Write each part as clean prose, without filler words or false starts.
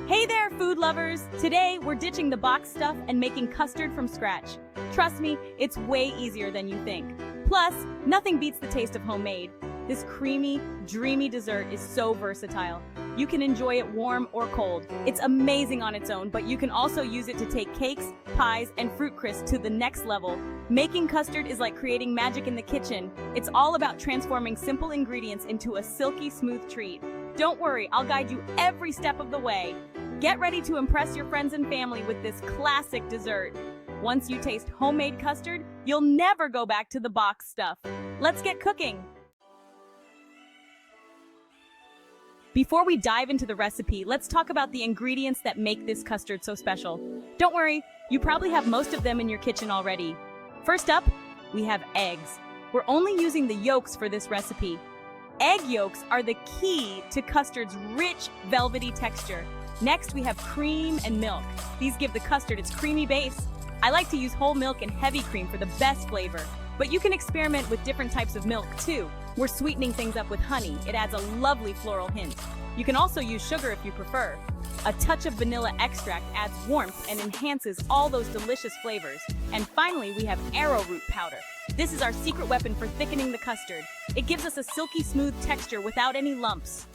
Hey there, food lovers! Today, we're ditching the box stuff and making custard from scratch. Trust me, it's way easier than you think. Plus, nothing beats the taste of homemade. This creamy, dreamy dessert is so versatile. You can enjoy it warm or cold. It's amazing on its own, but you can also use it to take cakes, pies, and fruit crisps to the next level. Making custard is like creating magic in the kitchen. It's all about transforming simple ingredients into a silky smooth treat. Don't worry, I'll guide you every step of the way. Get ready to impress your friends and family with this classic dessert. Once you taste homemade custard, you'll never go back to the box stuff. Let's get cooking. Before we dive into the recipe, let's talk about the ingredients that make this custard so special. Don't worry, you probably have most of them in your kitchen already. First up, we have eggs. We're only using the yolks for this recipe. Egg yolks are the key to custard's rich, velvety texture. Next, we have cream and milk. These give the custard its creamy base. I like to use whole milk and heavy cream for the best flavor, but you can experiment with different types of milk too. We're sweetening things up with honey. It adds a lovely floral hint. You can also use sugar if you prefer. A touch of vanilla extract adds warmth and enhances all those delicious flavors. And finally, we have arrowroot powder. This is our secret weapon for thickening the custard. It gives us a silky smooth texture without any lumps.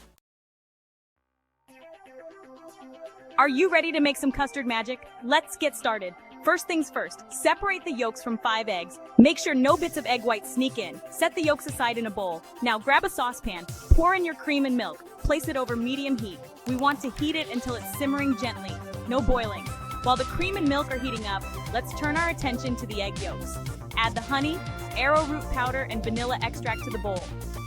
Are you ready to make some custard magic? Let's get started. First things first, separate the yolks from 5 eggs. Make sure no bits of egg white sneak in. Set the yolks aside in a bowl. Now grab a saucepan, pour in your cream and milk. Place it over medium heat. We want to heat it until it's simmering gently, no boiling. While the cream and milk are heating up, let's turn our attention to the egg yolks. Add the honey, arrowroot powder, and vanilla extract to the bowl.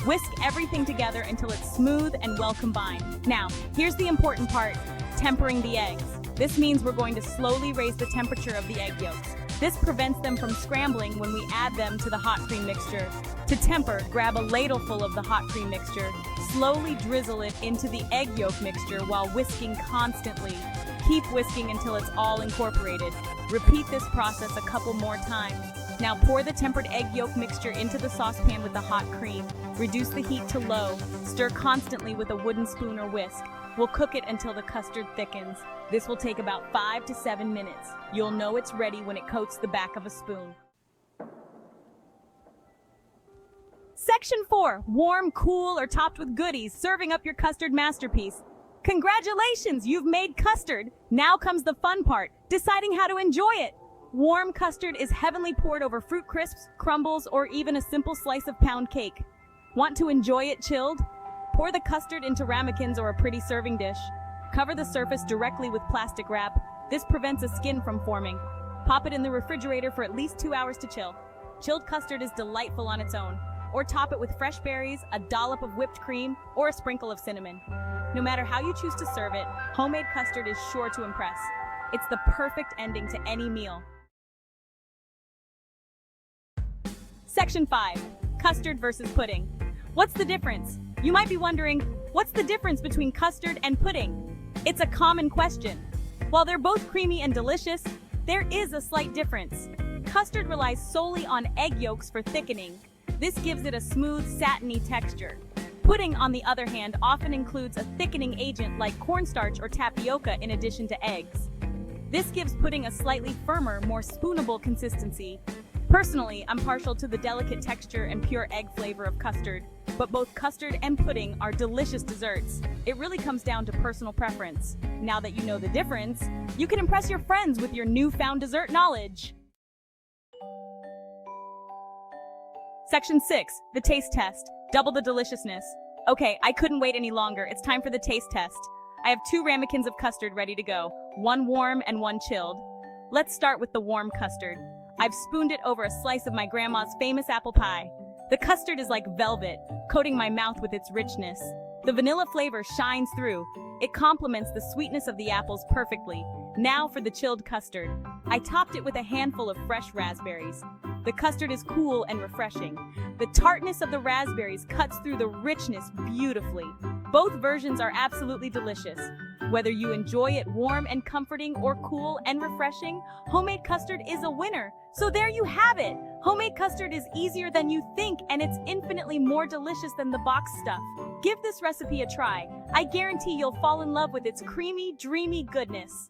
Whisk everything together until it's smooth and well combined. Now, here's the important part, tempering the eggs. This means we're going to slowly raise the temperature of the egg yolks. This prevents them from scrambling when we add them to the hot cream mixture. To temper, grab a ladleful of the hot cream mixture. Slowly drizzle it into the egg yolk mixture while whisking constantly. Keep whisking until it's all incorporated. Repeat this process a couple more times. Now pour the tempered egg yolk mixture into the saucepan with the hot cream. Reduce the heat to low. Stir constantly with a wooden spoon or whisk. We'll cook it until the custard thickens. This will take about 5 to 7 minutes. You'll know it's ready when it coats the back of a spoon. Section 4. Warm, cool, or topped with goodies, serving up your custard masterpiece. Congratulations, you've made custard. Now comes the fun part, deciding how to enjoy it. Warm custard is heavenly poured over fruit crisps, crumbles, or even a simple slice of pound cake. Want to enjoy it chilled? Pour the custard into ramekins or a pretty serving dish. Cover the surface directly with plastic wrap. This prevents a skin from forming. Pop it in the refrigerator for at least 2 hours to chill. Chilled custard is delightful on its own. Or top it with fresh berries, a dollop of whipped cream, or a sprinkle of cinnamon. No matter how you choose to serve it, homemade custard is sure to impress. It's the perfect ending to any meal. Section 5. Custard versus pudding. What's the difference? You might be wondering, what's the difference between custard and pudding? It's a common question. While they're both creamy and delicious, there is a slight difference. Custard relies solely on egg yolks for thickening. This gives it a smooth, satiny texture. Pudding, on the other hand, often includes a thickening agent like cornstarch or tapioca in addition to eggs. This gives pudding a slightly firmer, more spoonable consistency. Personally, I'm partial to the delicate texture and pure egg flavor of custard, but both custard and pudding are delicious desserts. It really comes down to personal preference. Now that you know the difference, you can impress your friends with your newfound dessert knowledge. Section 6, the taste test. Double the deliciousness. Okay, I couldn't wait any longer. It's time for the taste test. I have 2 ramekins of custard ready to go, one warm and one chilled. Let's start with the warm custard. I've spooned it over a slice of my grandma's famous apple pie. The custard is like velvet, coating my mouth with its richness. The vanilla flavor shines through. It complements the sweetness of the apples perfectly. Now for the chilled custard. I topped it with a handful of fresh raspberries. The custard is cool and refreshing. The tartness of the raspberries cuts through the richness beautifully. Both versions are absolutely delicious. Whether you enjoy it warm and comforting or cool and refreshing, homemade custard is a winner. So there you have it. Homemade custard is easier than you think, and it's infinitely more delicious than the box stuff. Give this recipe a try. I guarantee you'll fall in love with its creamy, dreamy goodness.